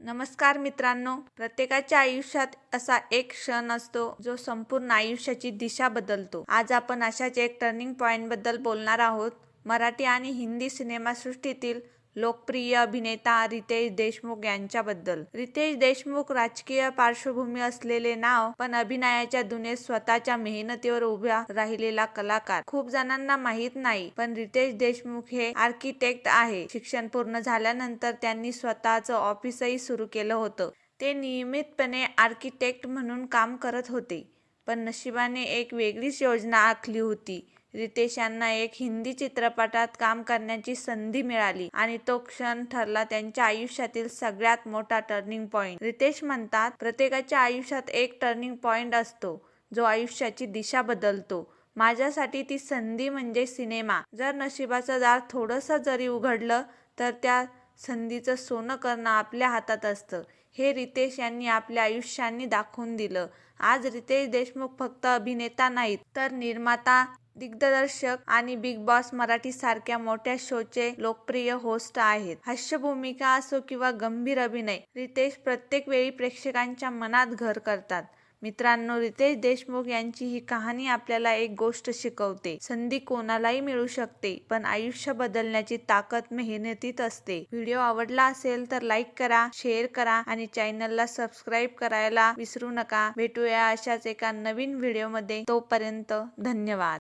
नमस्कार मित्रांनो, प्रत्येकाच्या आयुष्यात असा एक क्षण असतो जो संपूर्ण आयुष्याची दिशा बदलतो. आज आपण अशाच एक टर्निंग पॉइंट बद्दल बोलणार आहोत. मराठी आणि हिंदी सिनेमासृष्टीतील लोकप्रिय अभिनेता रितेश देशमुख यांच्याबद्दल. रितेश देशमुख राजकीय पार्श्वभूमी असलेले नाव, पण अभिनयाच्या दुनियेत स्वतःच्या मेहनतीवर उभा राहिलेला कलाकार. खूप जणांना माहित नाही, पण रितेश देशमुख हे आर्किटेक्ट आहे. शिक्षण पूर्ण झाल्यानंतर त्यांनी स्वतःचं ऑफिसही सुरू केलं होतं. ते नियमितपणे आर्किटेक्ट म्हणून काम करत होते, पण नशिबाने एक वेगळीच योजना आखली होती. रितेश यांना एक हिंदी चित्रपटात काम करण्याची संधी मिळाली आणि तो क्षण ठरला त्यांच्या आयुष्यातील सगळ्यात मोठा टर्निंग पॉइंट. रितेश म्हणतात, प्रत्येकाच्या आयुष्यात एक टर्निंग पॉइंट असतो जो आयुष्याची दिशा बदलतो. माझ्यासाठी ती संधी म्हणजे सिनेमा. जर नशिबाचं दार थोडंसं जरी उघडलं तर त्या संधीचं सोनं करणं आपल्या हातात असतं. हे रितेश यांनी आपल्या आयुष्याने दाखवून दिलं. आज रितेश देशमुख फक्त अभिनेता नाहीत, तर निर्माता, दिग्दर्शक आणि बिग बॉस मराठी सारख्या मोठ्या शोचे लोकप्रिय होस्ट आहेत. हास्य भूमिका असो किंवा गंभीर अभिनय, रितेश प्रत्येक वेळी प्रेक्षकांच्या मनात घर करतात. मित्रांनो, रितेश देशमुख यांची ही कहाणी आपल्याला एक गोष्ट शिकवते. संधी कोणालाही मिळू शकते, पण आयुष्य बदलण्याची ताकद मेहनतीत असते. व्हिडिओ आवडला असेल तर लाईक करा, शेअर करा आणि चॅनलला सबस्क्राईब करायला विसरू नका. भेटूया अशाच एका नवीन व्हिडिओमध्ये. तोपर्यंत धन्यवाद.